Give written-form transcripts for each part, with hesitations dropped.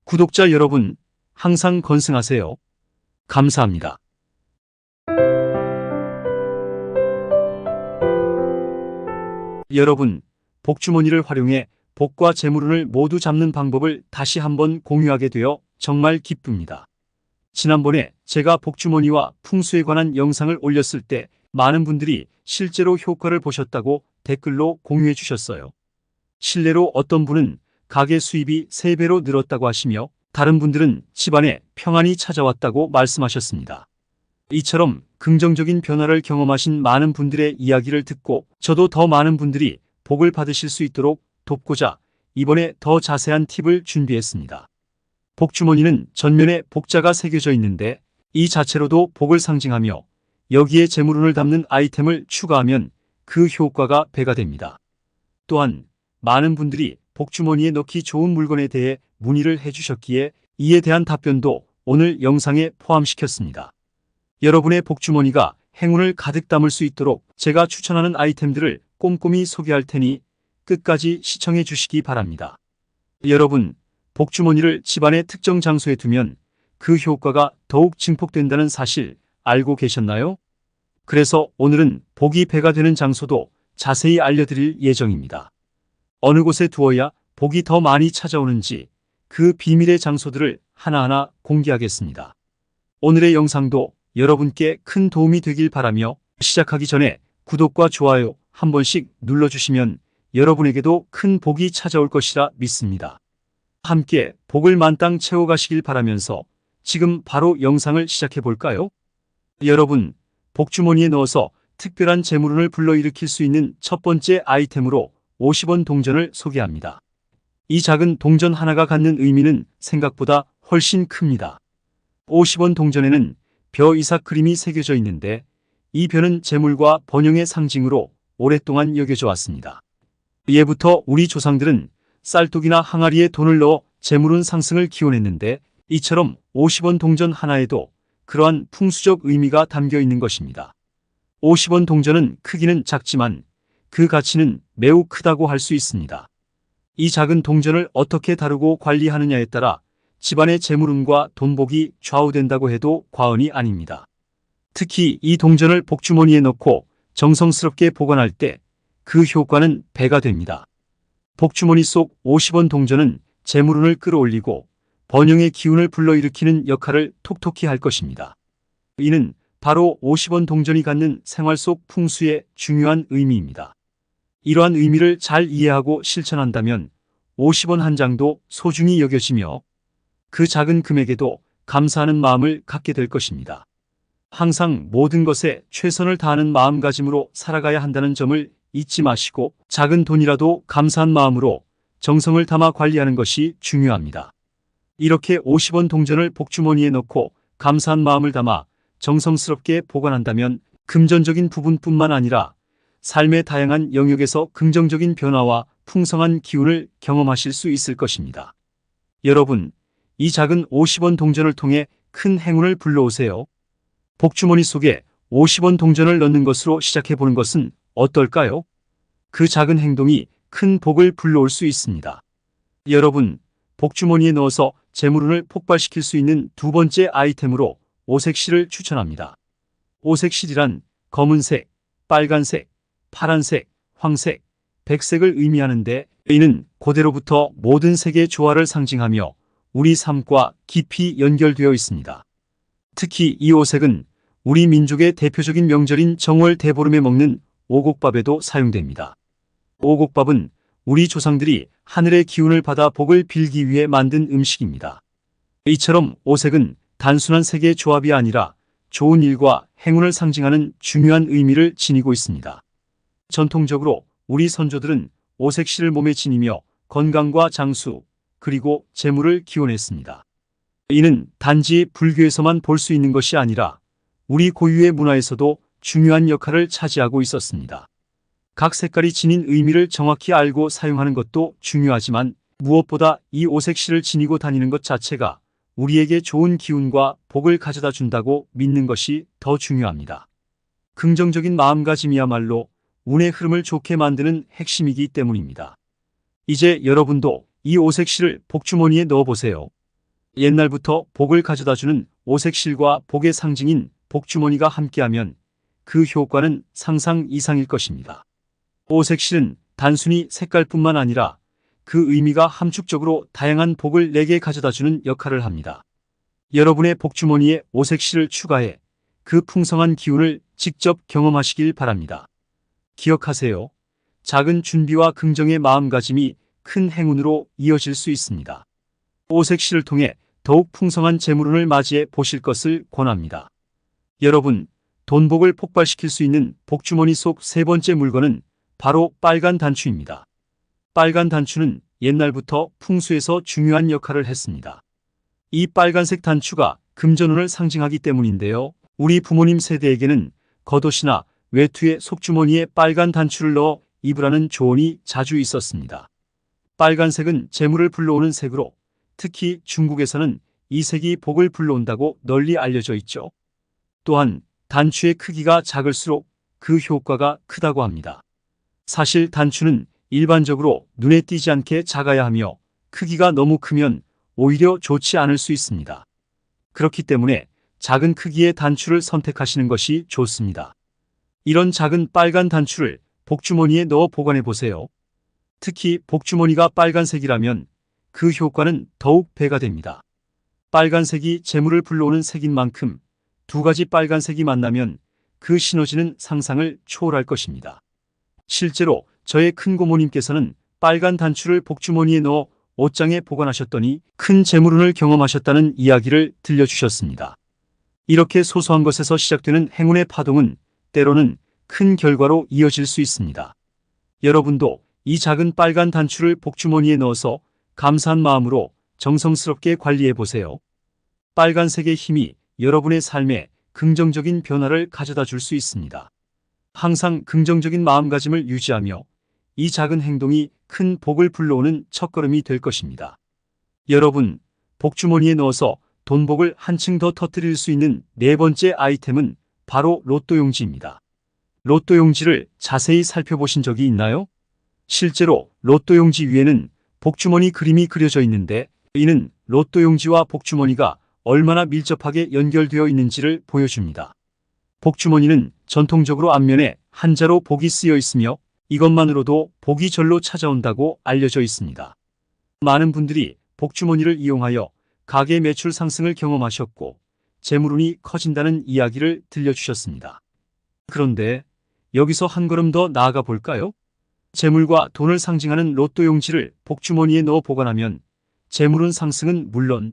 구독자 여러분, 항상 건승하세요. 감사합니다. 여러분, 복주머니를 활용해 복과 재물운을 모두 잡는 방법을 다시 한번 공유하게 되어 정말 기쁩니다. 지난번에 제가 복주머니와 풍수에 관한 영상을 올렸을 때 많은 분들이 실제로 효과를 보셨다고 댓글로 공유해 주셨어요. 실례로 어떤 분은 가게 수입이 3배로 늘었다고 하시며 다른 분들은 집안에 평안이 찾아왔다고 말씀하셨습니다. 이처럼 긍정적인 변화를 경험하신 많은 분들의 이야기를 듣고 저도 더 많은 분들이 복을 받으실 수 있도록 돕고자 이번에 더 자세한 팁을 준비했습니다. 복주머니는 전면에 복자가 새겨져 있는데 이 자체로도 복을 상징하며 여기에 재물운을 담는 아이템을 추가하면 그 효과가 배가 됩니다. 또한 많은 분들이 복주머니에 넣기 좋은 물건에 대해 문의를 해주셨기에 이에 대한 답변도 오늘 영상에 포함시켰습니다. 여러분의 복주머니가 행운을 가득 담을 수 있도록 제가 추천하는 아이템들을 꼼꼼히 소개할 테니 끝까지 시청해 주시기 바랍니다. 여러분, 복주머니를 집안의 특정 장소에 두면 그 효과가 더욱 증폭된다는 사실 알고 계셨나요? 그래서 오늘은 복이 배가 되는 장소도 자세히 알려드릴 예정입니다. 어느 곳에 두어야 복이 더 많이 찾아오는지 그 비밀의 장소들을 하나하나 공개하겠습니다. 오늘의 영상도 여러분께 큰 도움이 되길 바라며 시작하기 전에 구독과 좋아요 한 번씩 눌러주시면 여러분에게도 큰 복이 찾아올 것이라 믿습니다. 함께 복을 만땅 채워가시길 바라면서 지금 바로 영상을 시작해 볼까요? 여러분, 복주머니에 넣어서 특별한 재물운을 불러일으킬 수 있는 첫 번째 아이템으로 50원 동전을 소개합니다. 이 작은 동전 하나가 갖는 의미는 생각보다 훨씬 큽니다. 50원 동전에는 벼 이삭 그림이 새겨져 있는데 이 벼는 재물과 번영의 상징으로 오랫동안 여겨져 왔습니다. 예부터 우리 조상들은 쌀독이나 항아리에 돈을 넣어 재물운 상승을 기원했는데 이처럼 50원 동전 하나에도 그러한 풍수적 의미가 담겨 있는 것입니다. 50원 동전은 크기는 작지만 그 가치는 매우 크다고 할 수 있습니다. 이 작은 동전을 어떻게 다루고 관리하느냐에 따라 집안의 재물운과 돈복이 좌우된다고 해도 과언이 아닙니다. 특히 이 동전을 복주머니에 넣고 정성스럽게 보관할 때 그 효과는 배가 됩니다. 복주머니 속 50원 동전은 재물운을 끌어올리고 번영의 기운을 불러일으키는 역할을 톡톡히 할 것입니다. 이는 바로 50원 동전이 갖는 생활 속 풍수의 중요한 의미입니다. 이러한 의미를 잘 이해하고 실천한다면 50원 한 장도 소중히 여겨지며 그 작은 금액에도 감사하는 마음을 갖게 될 것입니다. 항상 모든 것에 최선을 다하는 마음가짐으로 살아가야 한다는 점을 잊지 마시고 작은 돈이라도 감사한 마음으로 정성을 담아 관리하는 것이 중요합니다. 이렇게 50원 동전을 복주머니에 넣고 감사한 마음을 담아 정성스럽게 보관한다면 금전적인 부분뿐만 아니라 삶의 다양한 영역에서 긍정적인 변화와 풍성한 기운을 경험하실 수 있을 것입니다. 여러분, 이 작은 50원 동전을 통해 큰 행운을 불러오세요. 복주머니 속에 50원 동전을 넣는 것으로 시작해보는 것은 어떨까요? 그 작은 행동이 큰 복을 불러올 수 있습니다. 여러분, 복주머니에 넣어서 재물운을 폭발시킬 수 있는 두 번째 아이템으로 오색실을 추천합니다. 오색실이란 검은색, 빨간색, 파란색, 황색, 백색을 의미하는데 이는 고대로부터 모든 색의 조화를 상징하며 우리 삶과 깊이 연결되어 있습니다. 특히 이 오색은 우리 민족의 대표적인 명절인 정월 대보름에 먹는 오곡밥에도 사용됩니다. 오곡밥은 우리 조상들이 하늘의 기운을 받아 복을 빌기 위해 만든 음식입니다. 이처럼 오색은 단순한 색의 조합이 아니라 좋은 일과 행운을 상징하는 중요한 의미를 지니고 있습니다. 전통적으로 우리 선조들은 오색실을 몸에 지니며 건강과 장수, 그리고 재물을 기원했습니다. 이는 단지 불교에서만 볼 수 있는 것이 아니라 우리 고유의 문화에서도 중요한 역할을 차지하고 있었습니다. 각 색깔이 지닌 의미를 정확히 알고 사용하는 것도 중요하지만 무엇보다 이 오색실을 지니고 다니는 것 자체가 우리에게 좋은 기운과 복을 가져다 준다고 믿는 것이 더 중요합니다. 긍정적인 마음가짐이야말로 운의 흐름을 좋게 만드는 핵심이기 때문입니다. 이제 여러분도 이 오색실을 복주머니에 넣어보세요. 옛날부터 복을 가져다주는 오색실과 복의 상징인 복주머니가 함께하면 그 효과는 상상 이상일 것입니다. 오색실은 단순히 색깔뿐만 아니라 그 의미가 함축적으로 다양한 복을 내게 가져다주는 역할을 합니다. 여러분의 복주머니에 오색실을 추가해 그 풍성한 기운을 직접 경험하시길 바랍니다. 기억하세요. 작은 준비와 긍정의 마음가짐이 큰 행운으로 이어질 수 있습니다. 오색실을 통해 더욱 풍성한 재물운을 맞이해 보실 것을 권합니다. 여러분, 돈복을 폭발시킬 수 있는 복주머니 속 세 번째 물건은 바로 빨간 단추입니다. 빨간 단추는 옛날부터 풍수에서 중요한 역할을 했습니다. 이 빨간색 단추가 금전운을 상징하기 때문인데요. 우리 부모님 세대에게는 겉옷이나 외투의 속주머니에 빨간 단추를 넣어 입으라는 조언이 자주 있었습니다. 빨간색은 재물을 불러오는 색으로 특히 중국에서는 이 색이 복을 불러온다고 널리 알려져 있죠. 또한 단추의 크기가 작을수록 그 효과가 크다고 합니다. 사실 단추는 일반적으로 눈에 띄지 않게 작아야 하며 크기가 너무 크면 오히려 좋지 않을 수 있습니다. 그렇기 때문에 작은 크기의 단추를 선택하시는 것이 좋습니다. 이런 작은 빨간 단추를 복주머니에 넣어 보관해 보세요. 특히 복주머니가 빨간색이라면 그 효과는 더욱 배가 됩니다. 빨간색이 재물을 불러오는 색인 만큼 두 가지 빨간색이 만나면 그 시너지는 상상을 초월할 것입니다. 실제로 저의 큰고모님께서는 빨간 단추를 복주머니에 넣어 옷장에 보관하셨더니 큰 재물운을 경험하셨다는 이야기를 들려주셨습니다. 이렇게 소소한 것에서 시작되는 행운의 파동은 때로는 큰 결과로 이어질 수 있습니다. 여러분도 이 작은 빨간 단추를 복주머니에 넣어서 감사한 마음으로 정성스럽게 관리해 보세요. 빨간색의 힘이 여러분의 삶에 긍정적인 변화를 가져다 줄 수 있습니다. 항상 긍정적인 마음가짐을 유지하며 이 작은 행동이 큰 복을 불러오는 첫걸음이 될 것입니다. 여러분, 복주머니에 넣어서 돈복을 한층 더 터뜨릴 수 있는 네 번째 아이템은 바로 로또 용지입니다. 로또 용지를 자세히 살펴보신 적이 있나요? 실제로 로또 용지 위에는 복주머니 그림이 그려져 있는데 이는 로또 용지와 복주머니가 얼마나 밀접하게 연결되어 있는지를 보여줍니다. 복주머니는 전통적으로 앞면에 한자로 복이 쓰여 있으며 이것만으로도 복이 절로 찾아온다고 알려져 있습니다. 많은 분들이 복주머니를 이용하여 가게 매출 상승을 경험하셨고 재물운이 커진다는 이야기를 들려주셨습니다. 그런데 여기서 한 걸음 더 나아가 볼까요? 재물과 돈을 상징하는 로또 용지를 복주머니에 넣어 보관하면 재물운 상승은 물론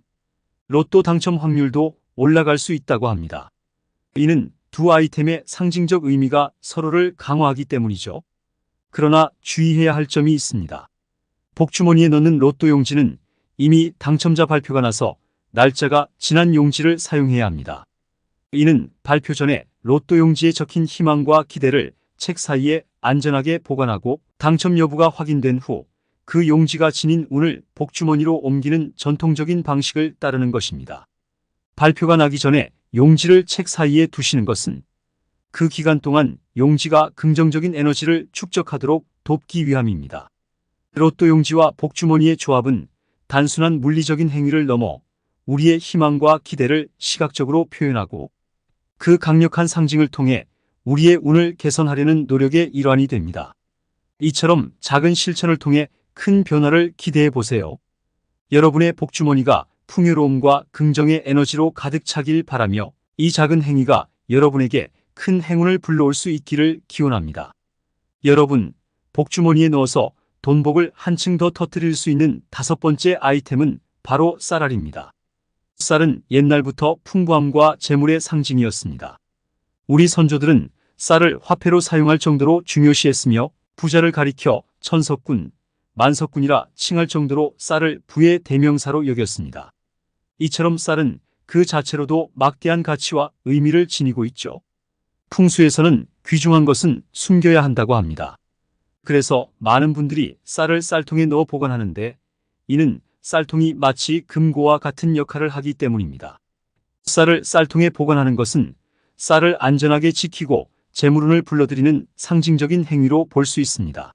로또 당첨 확률도 올라갈 수 있다고 합니다. 이는 두 아이템의 상징적 의미가 서로를 강화하기 때문이죠. 그러나 주의해야 할 점이 있습니다. 복주머니에 넣는 로또 용지는 이미 당첨자 발표가 나서 날짜가 지난 용지를 사용해야 합니다. 이는 발표 전에 로또 용지에 적힌 희망과 기대를 책 사이에 안전하게 보관하고 당첨 여부가 확인된 후 그 용지가 지닌 운을 복주머니로 옮기는 전통적인 방식을 따르는 것입니다. 발표가 나기 전에 용지를 책 사이에 두시는 것은 그 기간 동안 용지가 긍정적인 에너지를 축적하도록 돕기 위함입니다. 로또 용지와 복주머니의 조합은 단순한 물리적인 행위를 넘어 우리의 희망과 기대를 시각적으로 표현하고 그 강력한 상징을 통해 우리의 운을 개선하려는 노력의 일환이 됩니다. 이처럼 작은 실천을 통해 큰 변화를 기대해 보세요. 여러분의 복주머니가 풍요로움과 긍정의 에너지로 가득 차길 바라며 이 작은 행위가 여러분에게 큰 행운을 불러올 수 있기를 기원합니다. 여러분, 복주머니에 넣어서 돈복을 한층 더 터뜨릴 수 있는 다섯 번째 아이템은 바로 쌀알입니다. 쌀은 옛날부터 풍부함과 재물의 상징이었습니다. 우리 선조들은 쌀을 화폐로 사용할 정도로 중요시했으며 부자를 가리켜 천석군, 만석군이라 칭할 정도로 쌀을 부의 대명사로 여겼습니다. 이처럼 쌀은 그 자체로도 막대한 가치와 의미를 지니고 있죠. 풍수에서는 귀중한 것은 숨겨야 한다고 합니다. 그래서 많은 분들이 쌀을 쌀통에 넣어 보관하는데 이는 쌀통이 마치 금고와 같은 역할을 하기 때문입니다. 쌀을 쌀통에 보관하는 것은 쌀을 안전하게 지키고 재물운을 불러들이는 상징적인 행위로 볼 수 있습니다.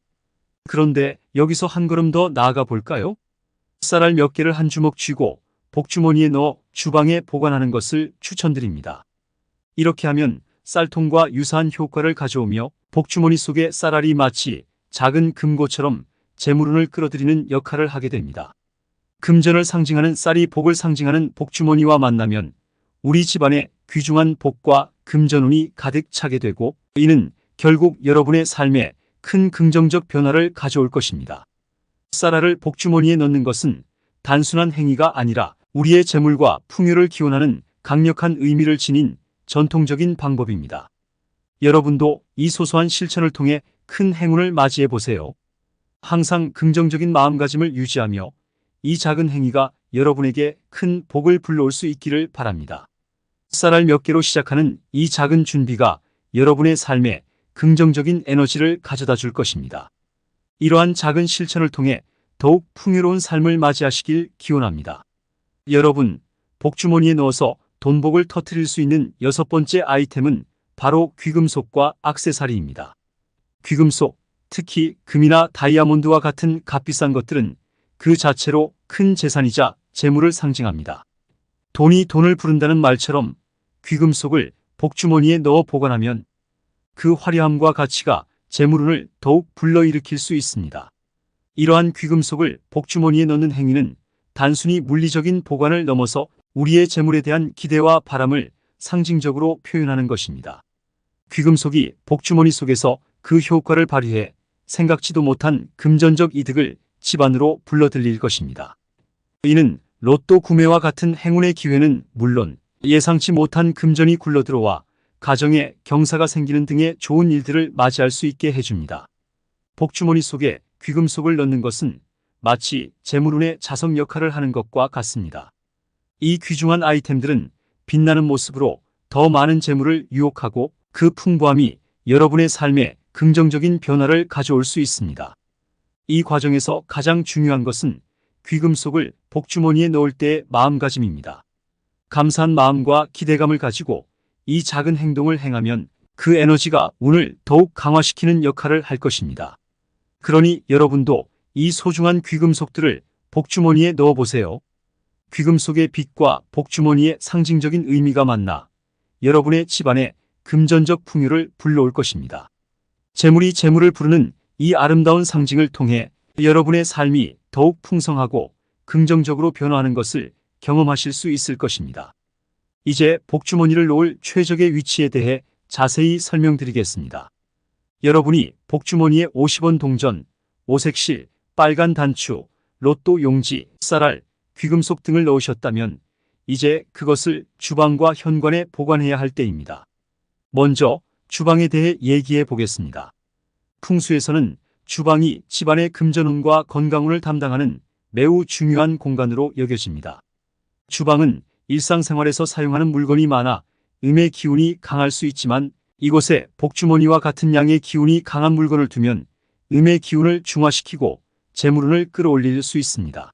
그런데 여기서 한 걸음 더 나아가 볼까요? 쌀알 몇 개를 한 주먹 쥐고 복주머니에 넣어 주방에 보관하는 것을 추천드립니다. 이렇게 하면 쌀통과 유사한 효과를 가져오며 복주머니 속의 쌀알이 마치 작은 금고처럼 재물운을 끌어들이는 역할을 하게 됩니다. 금전을 상징하는 쌀이 복을 상징하는 복주머니와 만나면 우리 집안에 귀중한 복과 금전운이 가득 차게 되고, 이는 결국 여러분의 삶에 큰 긍정적 변화를 가져올 것입니다. 쌀알을 복주머니에 넣는 것은 단순한 행위가 아니라 우리의 재물과 풍요를 기원하는 강력한 의미를 지닌 전통적인 방법입니다. 여러분도 이 소소한 실천을 통해 큰 행운을 맞이해 보세요. 항상 긍정적인 마음가짐을 유지하며 이 작은 행위가 여러분에게 큰 복을 불러올 수 있기를 바랍니다. 쌀알 몇 개로 시작하는 이 작은 준비가 여러분의 삶에 긍정적인 에너지를 가져다 줄 것입니다. 이러한 작은 실천을 통해 더욱 풍요로운 삶을 맞이하시길 기원합니다. 여러분, 복주머니에 넣어서 돈복을 터뜨릴 수 있는 6번째 아이템은 바로 귀금속과 액세서리입니다. 귀금속, 특히 금이나 다이아몬드와 같은 값비싼 것들은 그 자체로 큰 재산이자 재물을 상징합니다. 돈이 돈을 부른다는 말처럼 귀금속을 복주머니에 넣어 보관하면 그 화려함과 가치가 재물운을 더욱 불러일으킬 수 있습니다. 이러한 귀금속을 복주머니에 넣는 행위는 단순히 물리적인 보관을 넘어서 우리의 재물에 대한 기대와 바람을 상징적으로 표현하는 것입니다. 귀금속이 복주머니 속에서 그 효과를 발휘해 생각지도 못한 금전적 이득을 집안으로 불러들일 것입니다. 이는 로또 구매와 같은 행운의 기회는 물론 예상치 못한 금전이 굴러들어와 가정에 경사가 생기는 등의 좋은 일들을 맞이할 수 있게 해줍니다. 복주머니 속에 귀금속을 넣는 것은 마치 재물운의 자석 역할을 하는 것과 같습니다. 이 귀중한 아이템들은 빛나는 모습으로 더 많은 재물을 유혹하고 그 풍부함이 여러분의 삶에 긍정적인 변화를 가져올 수 있습니다. 이 과정에서 가장 중요한 것은 귀금속을 복주머니에 넣을 때의 마음가짐입니다. 감사한 마음과 기대감을 가지고 이 작은 행동을 행하면 그 에너지가 운을 더욱 강화시키는 역할을 할 것입니다. 그러니 여러분도 이 소중한 귀금속들을 복주머니에 넣어보세요. 귀금속의 빛과 복주머니의 상징적인 의미가 만나 여러분의 집안에 금전적 풍요를 불러올 것입니다. 재물이 재물을 부르는 이 아름다운 상징을 통해 여러분의 삶이 더욱 풍성하고 긍정적으로 변화하는 것을 경험하실 수 있을 것입니다. 이제 복주머니를 놓을 최적의 위치에 대해 자세히 설명드리겠습니다. 여러분이 복주머니에 50원 동전, 오색실, 빨간 단추, 로또 용지, 쌀알, 귀금속 등을 넣으셨다면 이제 그것을 주방과 현관에 보관해야 할 때입니다. 먼저 주방에 대해 얘기해 보겠습니다. 풍수에서는 주방이 집안의 금전운과 건강운을 담당하는 매우 중요한 공간으로 여겨집니다. 주방은 일상생활에서 사용하는 물건이 많아 음의 기운이 강할 수 있지만 이곳에 복주머니와 같은 양의 기운이 강한 물건을 두면 음의 기운을 중화시키고 재물운을 끌어올릴 수 있습니다.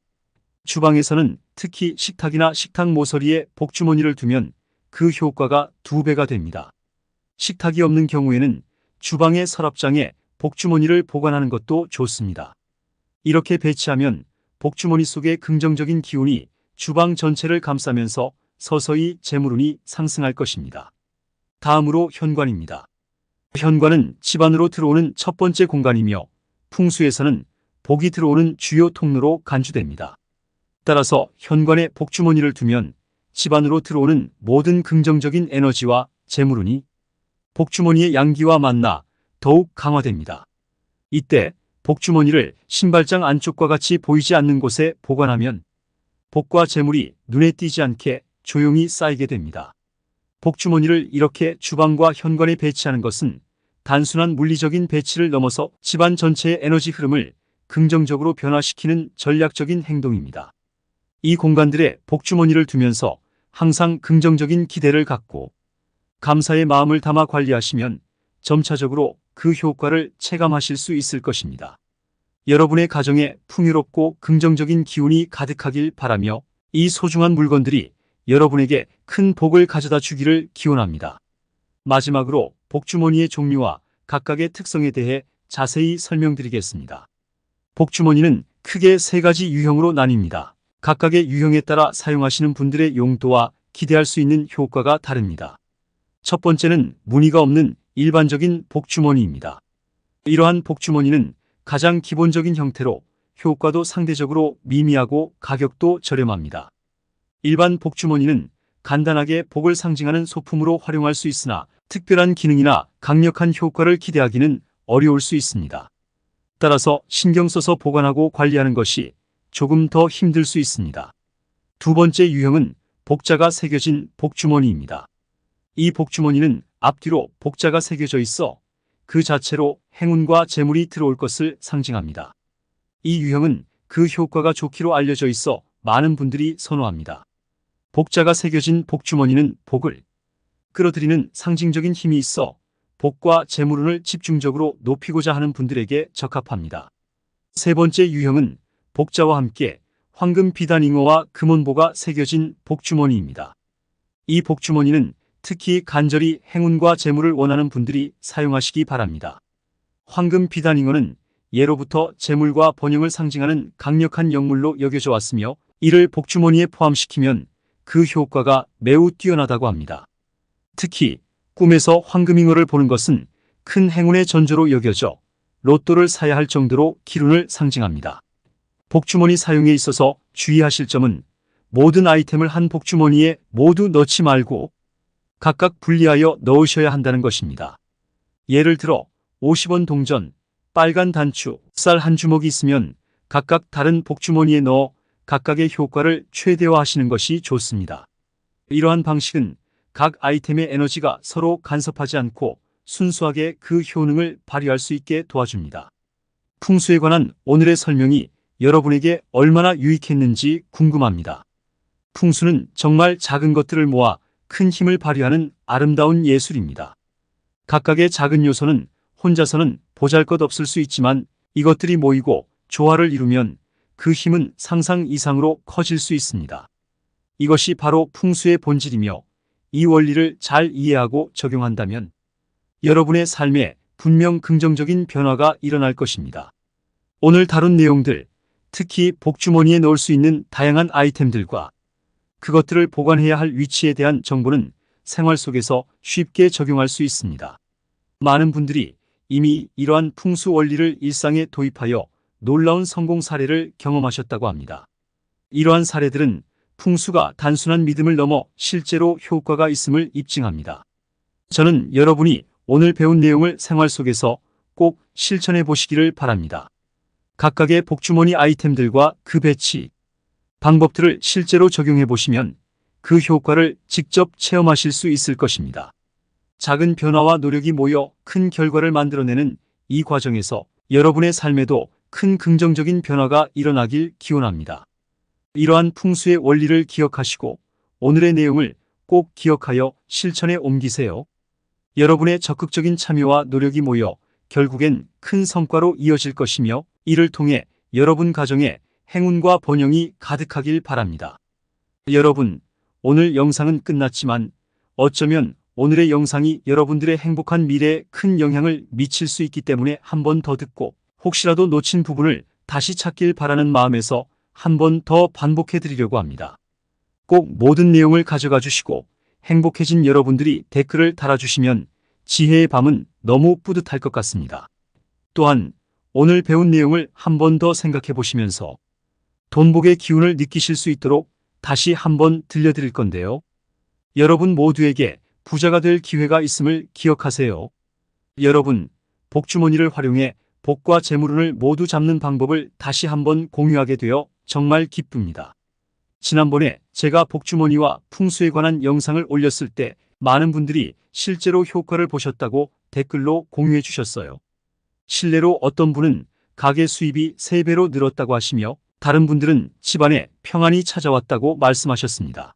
주방에서는 특히 식탁이나 식탁 모서리에 복주머니를 두면 그 효과가 2배가 됩니다. 식탁이 없는 경우에는 주방의 서랍장에 복주머니를 보관하는 것도 좋습니다. 이렇게 배치하면 복주머니 속의 긍정적인 기운이 주방 전체를 감싸면서 서서히 재물운이 상승할 것입니다. 다음으로 현관입니다. 현관은 집 안으로 들어오는 첫 번째 공간이며 풍수에서는 복이 들어오는 주요 통로로 간주됩니다. 따라서 현관에 복주머니를 두면 집 안으로 들어오는 모든 긍정적인 에너지와 재물운이 복주머니의 양기와 만나 더욱 강화됩니다. 이때 복주머니를 신발장 안쪽과 같이 보이지 않는 곳에 보관하면 복과 재물이 눈에 띄지 않게 조용히 쌓이게 됩니다. 복주머니를 이렇게 주방과 현관에 배치하는 것은 단순한 물리적인 배치를 넘어서 집안 전체의 에너지 흐름을 긍정적으로 변화시키는 전략적인 행동입니다. 이 공간들에 복주머니를 두면서 항상 긍정적인 기대를 갖고 감사의 마음을 담아 관리하시면 점차적으로 그 효과를 체감하실 수 있을 것입니다. 여러분의 가정에 풍요롭고 긍정적인 기운이 가득하길 바라며 이 소중한 물건들이 여러분에게 큰 복을 가져다 주기를 기원합니다. 마지막으로 복주머니의 종류와 각각의 특성에 대해 자세히 설명드리겠습니다. 복주머니는 크게 3가지 유형으로 나뉩니다. 각각의 유형에 따라 사용하시는 분들의 용도와 기대할 수 있는 효과가 다릅니다. 첫 번째는 무늬가 없는 일반적인 복주머니입니다. 이러한 복주머니는 가장 기본적인 형태로 효과도 상대적으로 미미하고 가격도 저렴합니다. 일반 복주머니는 간단하게 복을 상징하는 소품으로 활용할 수 있으나 특별한 기능이나 강력한 효과를 기대하기는 어려울 수 있습니다. 따라서 신경 써서 보관하고 관리하는 것이 조금 더 힘들 수 있습니다. 두 번째 유형은 복자가 새겨진 복주머니입니다. 이 복주머니는 앞뒤로 복자가 새겨져 있어 그 자체로 행운과 재물이 들어올 것을 상징합니다. 이 유형은 그 효과가 좋기로 알려져 있어 많은 분들이 선호합니다. 복자가 새겨진 복주머니는 복을 끌어들이는 상징적인 힘이 있어 복과 재물운을 집중적으로 높이고자 하는 분들에게 적합합니다. 세 번째 유형은 복자와 함께 황금 비단잉어와 금원보가 새겨진 복주머니입니다. 이 복주머니는 특히 간절히 행운과 재물을 원하는 분들이 사용하시기 바랍니다. 황금 비단잉어는 예로부터 재물과 번영을 상징하는 강력한 영물로 여겨져 왔으며 이를 복주머니에 포함시키면 그 효과가 매우 뛰어나다고 합니다. 특히 꿈에서 황금잉어를 보는 것은 큰 행운의 전조로 여겨져 로또를 사야 할 정도로 기운을 상징합니다. 복주머니 사용에 있어서 주의하실 점은 모든 아이템을 한 복주머니에 모두 넣지 말고 각각 분리하여 넣으셔야 한다는 것입니다. 예를 들어 50원 동전, 빨간 단추, 쌀 한 주먹이 있으면 각각 다른 복주머니에 넣어 각각의 효과를 최대화하시는 것이 좋습니다. 이러한 방식은 각 아이템의 에너지가 서로 간섭하지 않고 순수하게 그 효능을 발휘할 수 있게 도와줍니다. 풍수에 관한 오늘의 설명이 여러분에게 얼마나 유익했는지 궁금합니다. 풍수는 정말 작은 것들을 모아 큰 힘을 발휘하는 아름다운 예술입니다. 각각의 작은 요소는 혼자서는 보잘것없을 수 있지만 이것들이 모이고 조화를 이루면 그 힘은 상상 이상으로 커질 수 있습니다. 이것이 바로 풍수의 본질이며 이 원리를 잘 이해하고 적용한다면 여러분의 삶에 분명 긍정적인 변화가 일어날 것입니다. 오늘 다룬 내용들, 특히 복주머니에 넣을 수 있는 다양한 아이템들과 그것들을 보관해야 할 위치에 대한 정보는 생활 속에서 쉽게 적용할 수 있습니다. 많은 분들이 이미 이러한 풍수 원리를 일상에 도입하여 놀라운 성공 사례를 경험하셨다고 합니다. 이러한 사례들은 풍수가 단순한 믿음을 넘어 실제로 효과가 있음을 입증합니다. 저는 여러분이 오늘 배운 내용을 생활 속에서 꼭 실천해 보시기를 바랍니다. 각각의 복주머니 아이템들과 그 배치, 방법들을 실제로 적용해 보시면 그 효과를 직접 체험하실 수 있을 것입니다. 작은 변화와 노력이 모여 큰 결과를 만들어내는 이 과정에서 여러분의 삶에도 큰 긍정적인 변화가 일어나길 기원합니다. 이러한 풍수의 원리를 기억하시고 오늘의 내용을 꼭 기억하여 실천에 옮기세요. 여러분의 적극적인 참여와 노력이 모여 결국엔 큰 성과로 이어질 것이며 이를 통해 여러분 가정에 행운과 번영이 가득하길 바랍니다. 여러분, 오늘 영상은 끝났지만 어쩌면 오늘의 영상이 여러분들의 행복한 미래에 큰 영향을 미칠 수 있기 때문에 한 번 더 듣고 혹시라도 놓친 부분을 다시 찾길 바라는 마음에서 한 번 더 반복해 드리려고 합니다. 꼭 모든 내용을 가져가 주시고 행복해진 여러분들이 댓글을 달아주시면 지혜의 밤은 너무 뿌듯할 것 같습니다. 또한 오늘 배운 내용을 한 번 더 생각해 보시면서 돈복의 기운을 느끼실 수 있도록 다시 한번 들려드릴 건데요. 여러분 모두에게 부자가 될 기회가 있음을 기억하세요. 여러분, 복주머니를 활용해 복과 재물운을 모두 잡는 방법을 다시 한번 공유하게 되어 정말 기쁩니다. 지난번에 제가 복주머니와 풍수에 관한 영상을 올렸을 때 많은 분들이 실제로 효과를 보셨다고 댓글로 공유해 주셨어요. 실례로 어떤 분은 가게 수입이 3배로 늘었다고 하시며 다른 분들은 집안에 평안이 찾아왔다고 말씀하셨습니다.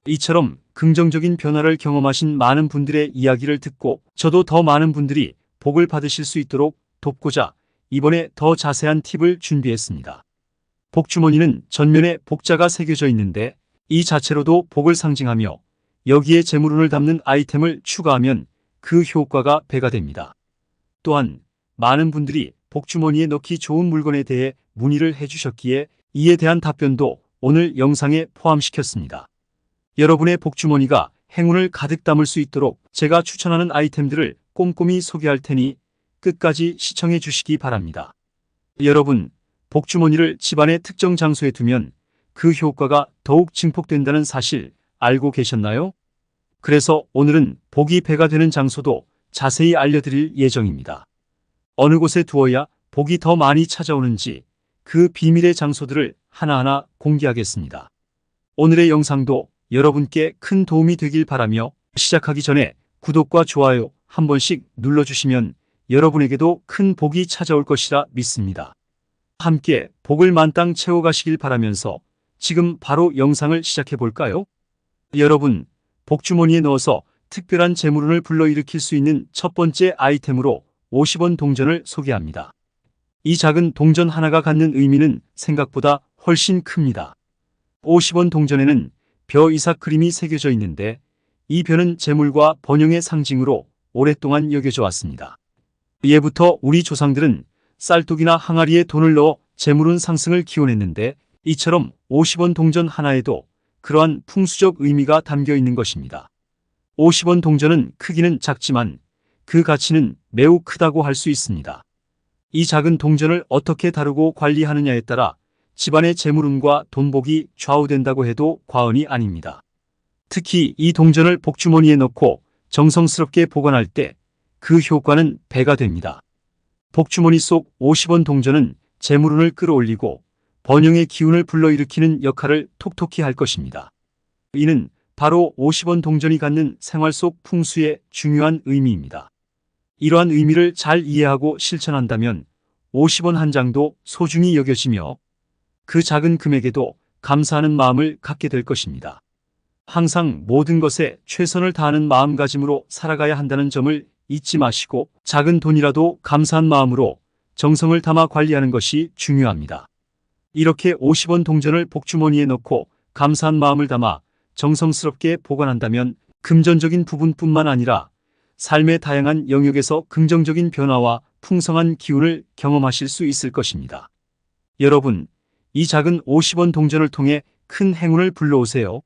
이처럼 긍정적인 변화를 경험하신 많은 분들의 이야기를 듣고 저도 더 많은 분들이 복을 받으실 수 있도록 돕고자 이번에 더 자세한 팁을 준비했습니다. 복주머니는 전면에 복자가 새겨져 있는데 이 자체로도 복을 상징하며 여기에 재물운을 담는 아이템을 추가하면 그 효과가 배가 됩니다. 또한 많은 분들이 복주머니에 넣기 좋은 물건에 대해 문의를 해주셨기에 이에 대한 답변도 오늘 영상에 포함시켰습니다. 여러분의 복주머니가 행운을 가득 담을 수 있도록 제가 추천하는 아이템들을 꼼꼼히 소개할 테니 끝까지 시청해 주시기 바랍니다. 여러분, 복주머니를 집안의 특정 장소에 두면 그 효과가 더욱 증폭된다는 사실 알고 계셨나요? 그래서 오늘은 복이 배가 되는 장소도 자세히 알려드릴 예정입니다. 어느 곳에 두어야 복이 더 많이 찾아오는지 그 비밀의 장소들을 하나하나 공개하겠습니다. 오늘의 영상도 여러분께 큰 도움이 되길 바라며 시작하기 전에 구독과 좋아요 한 번씩 눌러주시면 여러분에게도 큰 복이 찾아올 것이라 믿습니다. 함께 복을 만땅 채워가시길 바라면서 지금 바로 영상을 시작해 볼까요? 여러분, 복주머니에 넣어서 특별한 재물운을 불러일으킬 수 있는 첫 번째 아이템으로 50원 동전을 소개합니다. 이 작은 동전 하나가 갖는 의미는 생각보다 훨씬 큽니다. 50원 동전에는 벼 이삭 그림이 새겨져 있는데 이 벼는 재물과 번영의 상징으로 오랫동안 여겨져 왔습니다. 예부터 우리 조상들은 쌀독이나 항아리에 돈을 넣어 재물운 상승을 기원했는데 이처럼 50원 동전 하나에도 그러한 풍수적 의미가 담겨 있는 것입니다. 50원 동전은 크기는 작지만 그 가치는 매우 크다고 할 수 있습니다. 이 작은 동전을 어떻게 다루고 관리하느냐에 따라 집안의 재물운과 돈복이 좌우된다고 해도 과언이 아닙니다. 특히 이 동전을 복주머니에 넣고 정성스럽게 보관할 때 그 효과는 배가 됩니다. 복주머니 속 50원 동전은 재물운을 끌어올리고 번영의 기운을 불러일으키는 역할을 톡톡히 할 것입니다. 이는 바로 50원 동전이 갖는 생활 속 풍수의 중요한 의미입니다. 이러한 의미를 잘 이해하고 실천한다면 50원 한 장도 소중히 여겨지며 그 작은 금액에도 감사하는 마음을 갖게 될 것입니다. 항상 모든 것에 최선을 다하는 마음가짐으로 살아가야 한다는 점을 잊지 마시고 작은 돈이라도 감사한 마음으로 정성을 담아 관리하는 것이 중요합니다. 이렇게 50원 동전을 복주머니에 넣고 감사한 마음을 담아 정성스럽게 보관한다면 금전적인 부분뿐만 아니라 삶의 다양한 영역에서 긍정적인 변화와 풍성한 기운을 경험하실 수 있을 것입니다. 여러분, 이 작은 50원 동전을 통해 큰 행운을 불러오세요.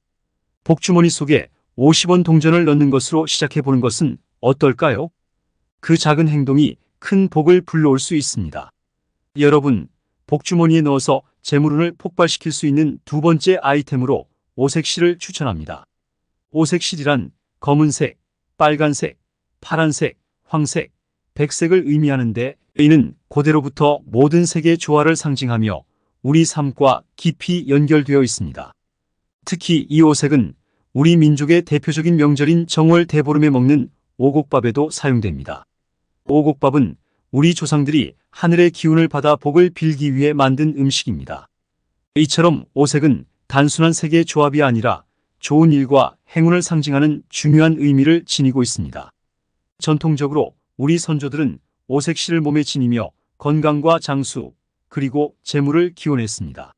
복주머니 속에 50원 동전을 넣는 것으로 시작해보는 것은 어떨까요? 그 작은 행동이 큰 복을 불러올 수 있습니다. 여러분, 복주머니에 넣어서 재물운을 폭발시킬 수 있는 두 번째 아이템으로 오색실을 추천합니다. 오색실이란 검은색, 빨간색, 파란색, 황색, 백색을 의미하는데 이는 고대로부터 모든 색의 조화를 상징하며 우리 삶과 깊이 연결되어 있습니다. 특히 이 오색은 우리 민족의 대표적인 명절인 정월 대보름에 먹는 오곡밥에도 사용됩니다. 오곡밥은 우리 조상들이 하늘의 기운을 받아 복을 빌기 위해 만든 음식입니다. 이처럼 오색은 단순한 색의 조합이 아니라 좋은 일과 행운을 상징하는 중요한 의미를 지니고 있습니다. 전통적으로 우리 선조들은 오색실을 몸에 지니며 건강과 장수, 그리고 재물을 기원했습니다.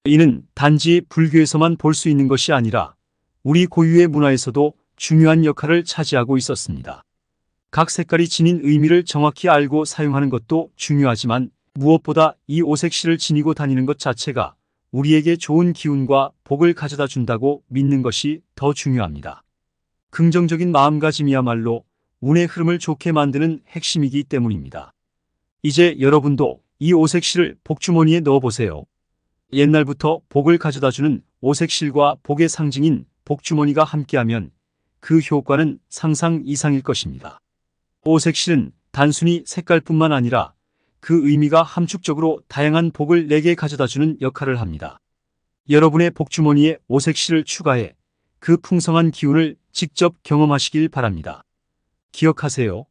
이는 단지 불교에서만 볼 수 있는 것이 아니라 우리 고유의 문화에서도 중요한 역할을 차지하고 있었습니다. 각 색깔이 지닌 의미를 정확히 알고 사용하는 것도 중요하지만 무엇보다 이 오색실을 지니고 다니는 것 자체가 우리에게 좋은 기운과 복을 가져다 준다고 믿는 것이 더 중요합니다. 긍정적인 마음가짐이야말로 운의 흐름을 좋게 만드는 핵심이기 때문입니다. 이제 여러분도 이 오색실을 복주머니에 넣어보세요. 옛날부터 복을 가져다주는 오색실과 복의 상징인 복주머니가 함께하면 그 효과는 상상 이상일 것입니다. 오색실은 단순히 색깔뿐만 아니라 그 의미가 함축적으로 다양한 복을 내게 가져다주는 역할을 합니다. 여러분의 복주머니에 오색실을 추가해 그 풍성한 기운을 직접 경험하시길 바랍니다. 기억하세요.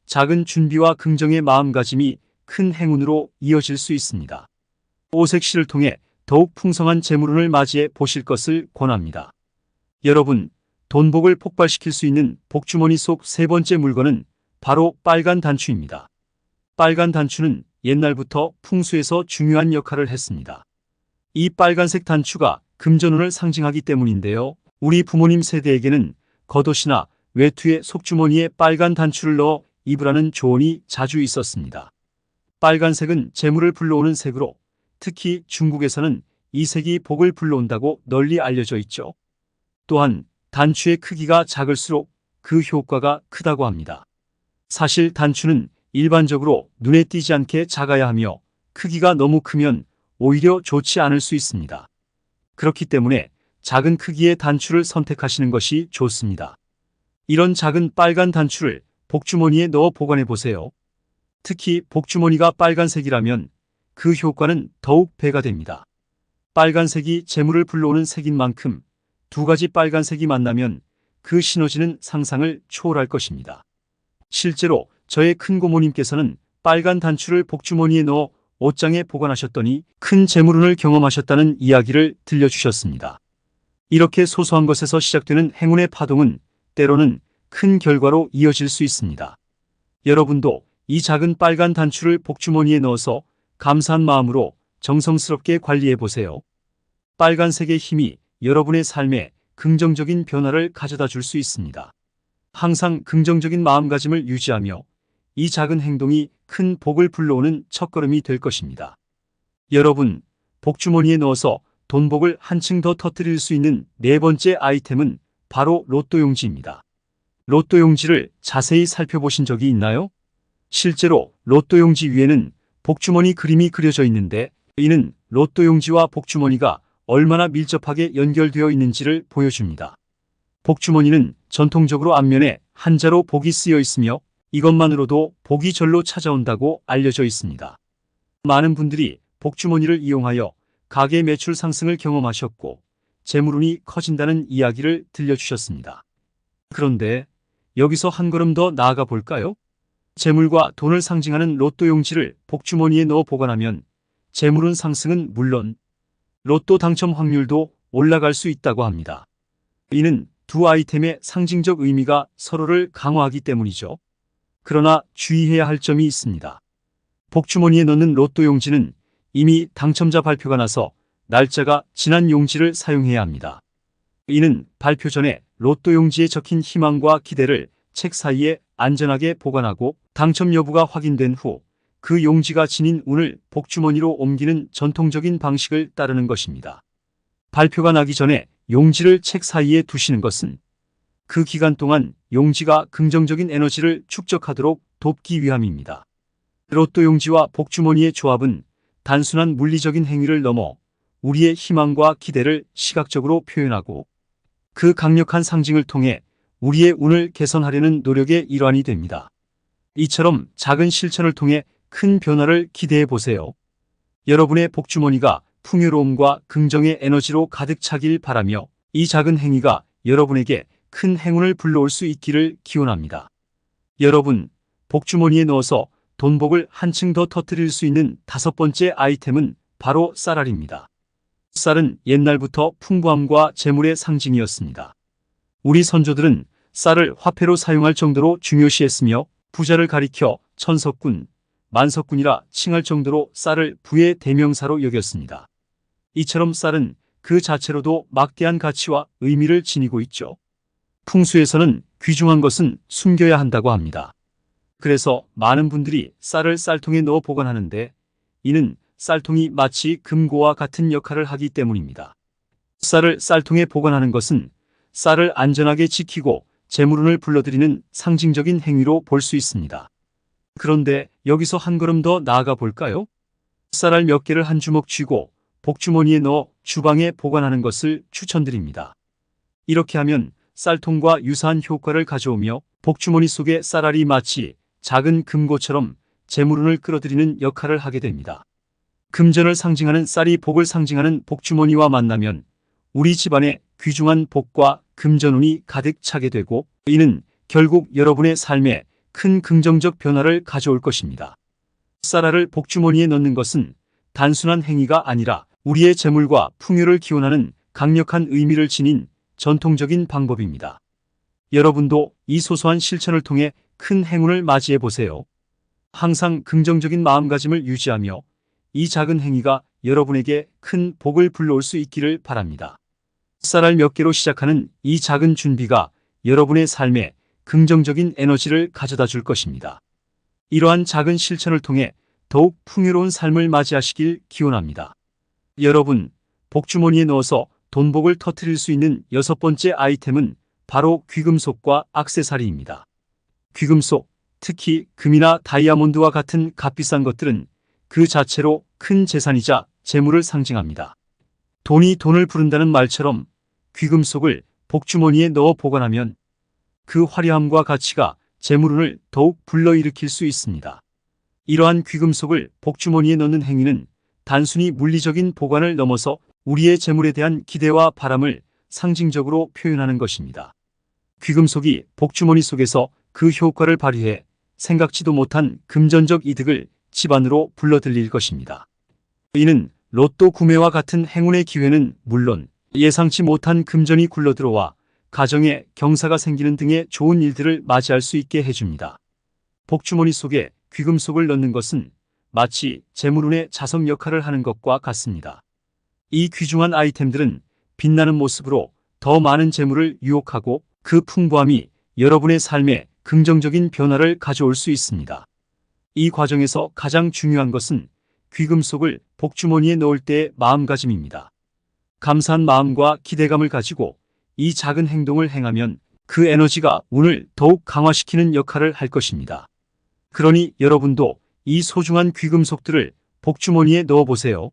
작은 준비와 긍정의 마음가짐이 큰 행운으로 이어질 수 있습니다. 오색실을 통해 더욱 풍성한 재물운을 맞이해 보실 것을 권합니다. 여러분, 돈복을 폭발시킬 수 있는 복주머니 속 세 번째 물건은 바로 빨간 단추입니다. 빨간 단추는 옛날부터 풍수에서 중요한 역할을 했습니다. 이 빨간색 단추가 금전운을 상징하기 때문인데요. 우리 부모님 세대에게는 겉옷이나 외투의 속주머니에 빨간 단추를 넣어 입으라는 조언이 자주 있었습니다. 빨간색은 재물을 불러오는 색으로 특히 중국에서는 이 색이 복을 불러온다고 널리 알려져 있죠. 또한 단추의 크기가 작을수록 그 효과가 크다고 합니다. 사실 단추는 일반적으로 눈에 띄지 않게 작아야 하며 크기가 너무 크면 오히려 좋지 않을 수 있습니다. 그렇기 때문에 작은 크기의 단추를 선택하시는 것이 좋습니다. 이런 작은 빨간 단추를 복주머니에 넣어 보관해 보세요. 특히 복주머니가 빨간색이라면 그 효과는 더욱 배가 됩니다. 빨간색이 재물을 불러오는 색인 만큼 두 가지 빨간색이 만나면 그 시너지는 상상을 초월할 것입니다. 실제로 저의 큰고모님께서는 빨간 단추를 복주머니에 넣어 옷장에 보관하셨더니 큰 재물운을 경험하셨다는 이야기를 들려주셨습니다. 이렇게 소소한 것에서 시작되는 행운의 파동은 때로는 큰 결과로 이어질 수 있습니다. 여러분도 이 작은 빨간 단추를 복주머니에 넣어서 감사한 마음으로 정성스럽게 관리해 보세요. 빨간색의 힘이 여러분의 삶에 긍정적인 변화를 가져다 줄 수 있습니다. 항상 긍정적인 마음가짐을 유지하며 이 작은 행동이 큰 복을 불러오는 첫걸음이 될 것입니다. 여러분, 복주머니에 넣어서 돈복을 한층 더 터뜨릴 수 있는 네 번째 아이템은 바로 로또 용지입니다. 로또 용지를 자세히 살펴보신 적이 있나요? 실제로 로또 용지 위에는 복주머니 그림이 그려져 있는데 이는 로또 용지와 복주머니가 얼마나 밀접하게 연결되어 있는지를 보여줍니다. 복주머니는 전통적으로 앞면에 한자로 복이 쓰여 있으며 이것만으로도 복이 절로 찾아온다고 알려져 있습니다. 많은 분들이 복주머니를 이용하여 가게 매출 상승을 경험하셨고 재물운이 커진다는 이야기를 들려주셨습니다. 그런데 여기서 한 걸음 더 나아가 볼까요? 재물과 돈을 상징하는 로또 용지를 복주머니에 넣어 보관하면 재물운 상승은 물론 로또 당첨 확률도 올라갈 수 있다고 합니다. 이는 두 아이템의 상징적 의미가 서로를 강화하기 때문이죠. 그러나 주의해야 할 점이 있습니다. 복주머니에 넣는 로또 용지는 이미 당첨자 발표가 나서 날짜가 지난 용지를 사용해야 합니다. 이는 발표 전에 로또 용지에 적힌 희망과 기대를 책 사이에 안전하게 보관하고 당첨 여부가 확인된 후 그 용지가 지닌 운을 복주머니로 옮기는 전통적인 방식을 따르는 것입니다. 발표가 나기 전에 용지를 책 사이에 두시는 것은 그 기간 동안 용지가 긍정적인 에너지를 축적하도록 돕기 위함입니다. 로또 용지와 복주머니의 조합은 단순한 물리적인 행위를 넘어 우리의 희망과 기대를 시각적으로 표현하고 그 강력한 상징을 통해 우리의 운을 개선하려는 노력의 일환이 됩니다. 이처럼 작은 실천을 통해 큰 변화를 기대해 보세요. 여러분의 복주머니가 풍요로움과 긍정의 에너지로 가득 차길 바라며 이 작은 행위가 여러분에게 큰 행운을 불러올 수 있기를 기원합니다. 여러분, 복주머니에 넣어서 돈복을 한층 더 터뜨릴 수 있는 다섯 번째 아이템은 바로 쌀알입니다. 쌀은 옛날부터 풍부함과 재물의 상징이었습니다. 우리 선조들은 쌀을 화폐로 사용할 정도로 중요시했으며 부자를 가리켜 천석군, 만석군이라 칭할 정도로 쌀을 부의 대명사로 여겼습니다. 이처럼 쌀은 그 자체로도 막대한 가치와 의미를 지니고 있죠. 풍수에서는 귀중한 것은 숨겨야 한다고 합니다. 그래서 많은 분들이 쌀을 쌀통에 넣어 보관하는데 이는 쌀통이 마치 금고와 같은 역할을 하기 때문입니다. 쌀을 쌀통에 보관하는 것은 쌀을 안전하게 지키고 재물운을 불러들이는 상징적인 행위로 볼 수 있습니다. 그런데 여기서 한 걸음 더 나아가 볼까요? 쌀알 몇 개를 한 주먹 쥐고 복주머니에 넣어 주방에 보관하는 것을 추천드립니다. 이렇게 하면 쌀통과 유사한 효과를 가져오며 복주머니 속의 쌀알이 마치 작은 금고처럼 재물운을 끌어들이는 역할을 하게 됩니다. 금전을 상징하는 쌀이 복을 상징하는 복주머니와 만나면 우리 집안에 귀중한 복과 금전운이 가득 차게 되고 이는 결국 여러분의 삶에 큰 긍정적 변화를 가져올 것입니다. 쌀알을 복주머니에 넣는 것은 단순한 행위가 아니라 우리의 재물과 풍요를 기원하는 강력한 의미를 지닌 전통적인 방법입니다. 여러분도 이 소소한 실천을 통해 큰 행운을 맞이해 보세요. 항상 긍정적인 마음가짐을 유지하며 이 작은 행위가 여러분에게 큰 복을 불러올 수 있기를 바랍니다. 쌀알 몇 개로 시작하는 이 작은 준비가 여러분의 삶에 긍정적인 에너지를 가져다 줄 것입니다. 이러한 작은 실천을 통해 더욱 풍요로운 삶을 맞이하시길 기원합니다. 여러분, 복주머니에 넣어서 돈복을 터뜨릴 수 있는 여섯 번째 아이템은 바로 귀금속과 액세서리입니다. 귀금속, 특히 금이나 다이아몬드와 같은 값비싼 것들은 그 자체로 큰 재산이자 재물을 상징합니다. 돈이 돈을 부른다는 말처럼 귀금속을 복주머니에 넣어 보관하면 그 화려함과 가치가 재물운을 더욱 불러일으킬 수 있습니다. 이러한 귀금속을 복주머니에 넣는 행위는 단순히 물리적인 보관을 넘어서 우리의 재물에 대한 기대와 바람을 상징적으로 표현하는 것입니다. 귀금속이 복주머니 속에서 그 효과를 발휘해 생각지도 못한 금전적 이득을 집안으로 불러들일 것입니다. 이는 로또 구매와 같은 행운의 기회는 물론 예상치 못한 금전이 굴러들어와 가정에 경사가 생기는 등의 좋은 일들을 맞이할 수 있게 해줍니다. 복주머니 속에 귀금속을 넣는 것은 마치 재물운의 자석 역할을 하는 것과 같습니다. 이 귀중한 아이템들은 빛나는 모습으로 더 많은 재물을 유혹하고 그 풍부함이 여러분의 삶에 긍정적인 변화를 가져올 수 있습니다. 이 과정에서 가장 중요한 것은 귀금속을 복주머니에 넣을 때의 마음가짐입니다. 감사한 마음과 기대감을 가지고 이 작은 행동을 행하면 그 에너지가 운을 더욱 강화시키는 역할을 할 것입니다. 그러니 여러분도 이 소중한 귀금속들을 복주머니에 넣어보세요.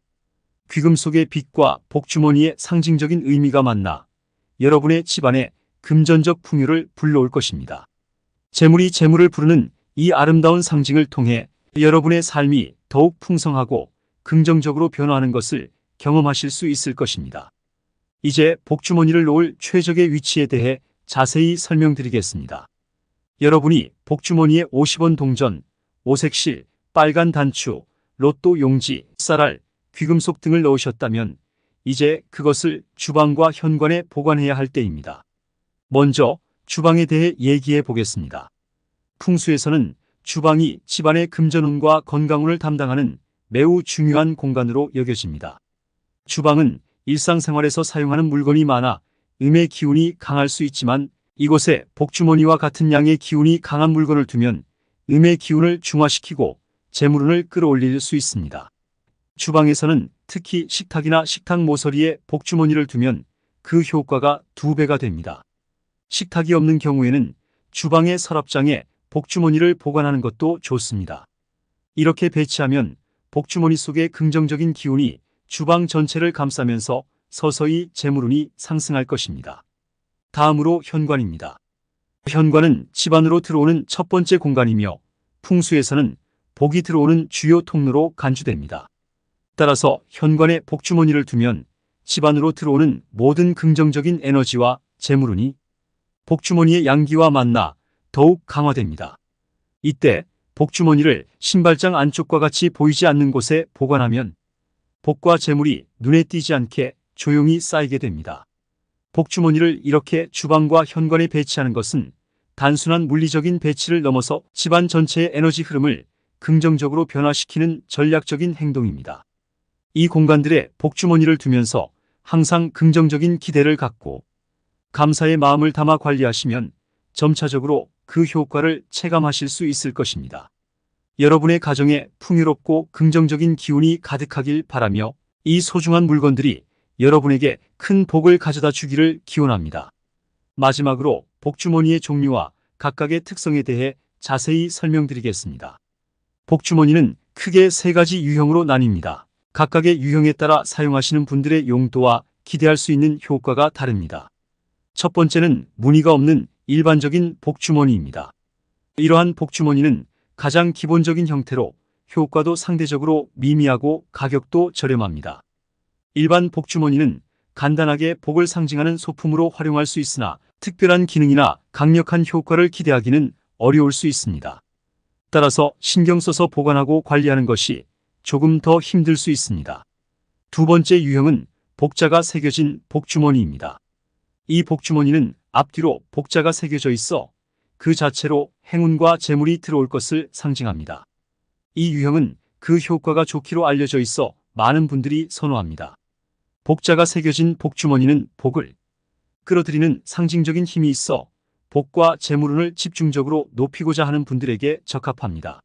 귀금속의 빛과 복주머니의 상징적인 의미가 만나 여러분의 집안에 금전적 풍요를 불러올 것입니다. 재물이 재물을 부르는 이 아름다운 상징을 통해 여러분의 삶이 더욱 풍성하고 긍정적으로 변화하는 것을 경험하실 수 있을 것입니다. 이제 복주머니를 놓을 최적의 위치에 대해 자세히 설명드리겠습니다. 여러분이 복주머니에 50원 동전, 오색실, 빨간 단추, 로또 용지, 쌀알, 귀금속 등을 넣으셨다면 이제 그것을 주방과 현관에 보관해야 할 때입니다. 먼저 주방에 대해 얘기해 보겠습니다. 풍수에서는 주방이 집안의 금전운과 건강운을 담당하는 매우 중요한 공간으로 여겨집니다. 주방은 일상생활에서 사용하는 물건이 많아 음의 기운이 강할 수 있지만 이곳에 복주머니와 같은 양의 기운이 강한 물건을 두면 음의 기운을 중화시키고 재물운을 끌어올릴 수 있습니다. 주방에서는 특히 식탁이나 식탁 모서리에 복주머니를 두면 그 효과가 2배가 됩니다. 식탁이 없는 경우에는 주방의 서랍장에 복주머니를 보관하는 것도 좋습니다. 이렇게 배치하면 복주머니 속의 긍정적인 기운이 주방 전체를 감싸면서 서서히 재물운이 상승할 것입니다. 다음으로 현관입니다. 현관은 집 안으로 들어오는 첫 번째 공간이며 풍수에서는 복이 들어오는 주요 통로로 간주됩니다. 따라서 현관에 복주머니를 두면 집 안으로 들어오는 모든 긍정적인 에너지와 재물운이 복주머니의 양기와 만나 더욱 강화됩니다. 이때 복주머니를 신발장 안쪽과 같이 보이지 않는 곳에 보관하면 복과 재물이 눈에 띄지 않게 조용히 쌓이게 됩니다. 복주머니를 이렇게 주방과 현관에 배치하는 것은 단순한 물리적인 배치를 넘어서 집안 전체의 에너지 흐름을 긍정적으로 변화시키는 전략적인 행동입니다. 이 공간들에 복주머니를 두면서 항상 긍정적인 기대를 갖고 감사의 마음을 담아 관리하시면 점차적으로 그 효과를 체감하실 수 있을 것입니다. 여러분의 가정에 풍요롭고 긍정적인 기운이 가득하길 바라며 이 소중한 물건들이 여러분에게 큰 복을 가져다 주기를 기원합니다. 마지막으로 복주머니의 종류와 각각의 특성에 대해 자세히 설명드리겠습니다. 복주머니는 크게 3가지 유형으로 나뉩니다. 각각의 유형에 따라 사용하시는 분들의 용도와 기대할 수 있는 효과가 다릅니다. 첫 번째는 무늬가 없는 일반적인 복주머니입니다. 이러한 복주머니는 가장 기본적인 형태로 효과도 상대적으로 미미하고 가격도 저렴합니다. 일반 복주머니는 간단하게 복을 상징하는 소품으로 활용할 수 있으나 특별한 기능이나 강력한 효과를 기대하기는 어려울 수 있습니다. 따라서 신경 써서 보관하고 관리하는 것이 조금 더 힘들 수 있습니다. 두 번째 유형은 복자가 새겨진 복주머니입니다. 이 복주머니는 앞뒤로 복자가 새겨져 있어 그 자체로 행운과 재물이 들어올 것을 상징합니다. 이 유형은 그 효과가 좋기로 알려져 있어 많은 분들이 선호합니다. 복자가 새겨진 복주머니는 복을 끌어들이는 상징적인 힘이 있어 복과 재물운을 집중적으로 높이고자 하는 분들에게 적합합니다.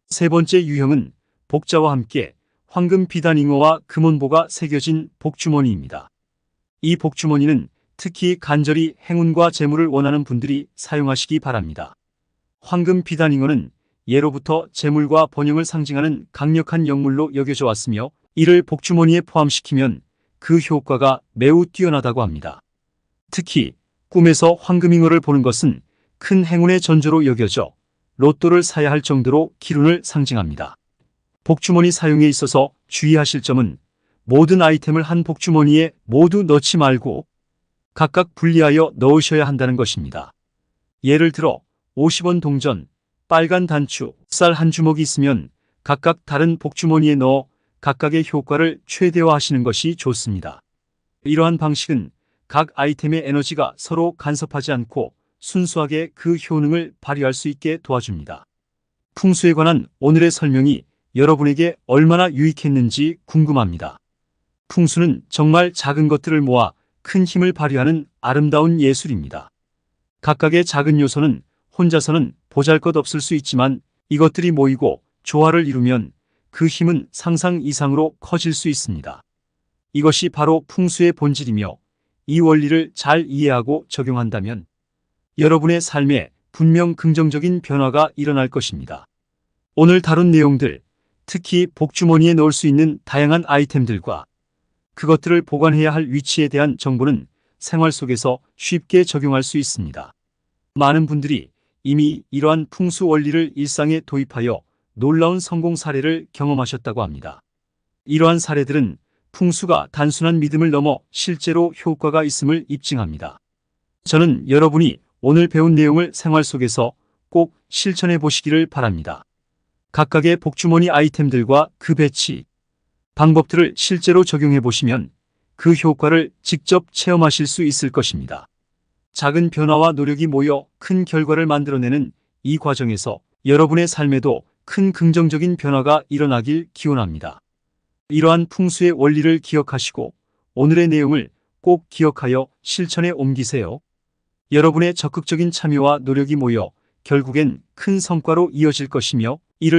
세 번째 유형은 복자와 함께 황금 비단잉어와 금원보가 새겨진 복주머니입니다. 이 복주머니는 특히 간절히 행운과 재물을 원하는 분들이 사용하시기 바랍니다. 황금 비단잉어는 예로부터 재물과 번영을 상징하는 강력한 영물로 여겨져 왔으며 이를 복주머니에 포함시키면 그 효과가 매우 뛰어나다고 합니다. 특히 꿈에서 황금잉어를 보는 것은 큰 행운의 전조로 여겨져 로또를 사야 할 정도로 기운을 상징합니다. 복주머니 사용에 있어서 주의하실 점은 모든 아이템을 한 복주머니에 모두 넣지 말고 각각 분리하여 넣으셔야 한다는 것입니다. 예를 들어 50원 동전, 빨간 단추, 쌀 한 주먹이 있으면 각각 다른 복주머니에 넣어 각각의 효과를 최대화하시는 것이 좋습니다. 이러한 방식은 각 아이템의 에너지가 서로 간섭하지 않고 순수하게 그 효능을 발휘할 수 있게 도와줍니다. 풍수에 관한 오늘의 설명이 여러분에게 얼마나 유익했는지 궁금합니다. 풍수는 정말 작은 것들을 모아 큰 힘을 발휘하는 아름다운 예술입니다. 각각의 작은 요소는 혼자서는 보잘것없을 수 있지만 이것들이 모이고 조화를 이루면 그 힘은 상상 이상으로 커질 수 있습니다. 이것이 바로 풍수의 본질이며 이 원리를 잘 이해하고 적용한다면 여러분의 삶에 분명 긍정적인 변화가 일어날 것입니다. 오늘 다룬 내용들, 특히 복주머니에 넣을 수 있는 다양한 아이템들과 그것들을 보관해야 할 위치에 대한 정보는 생활 속에서 쉽게 적용할 수 있습니다. 많은 분들이 이미 이러한 풍수 원리를 일상에 도입하여 놀라운 성공 사례를 경험하셨다고 합니다. 이러한 사례들은 풍수가 단순한 믿음을 넘어 실제로 효과가 있음을 입증합니다. 저는 여러분이 오늘 배운 내용을 생활 속에서 꼭 실천해 보시기를 바랍니다. 각각의 복주머니 아이템들과 그 배치, 방법들을 실제로 적용해 보시면 그 효과를 직접 체험하실 수 있을 것입니다. 작은 변화와 노력이 모여 큰 결과를 만들어내는 이 과정에서 여러분의 삶에도 큰 긍정적인 변화가 일어나길 기원합니다. 이러한 풍수의 원리를 기억하시고 오늘의 내용을 꼭 기억하여 실천에 옮기세요. 여러분의 적극적인 참여와 노력이 모여 결국엔 큰 성과로 이어질 것이며 이를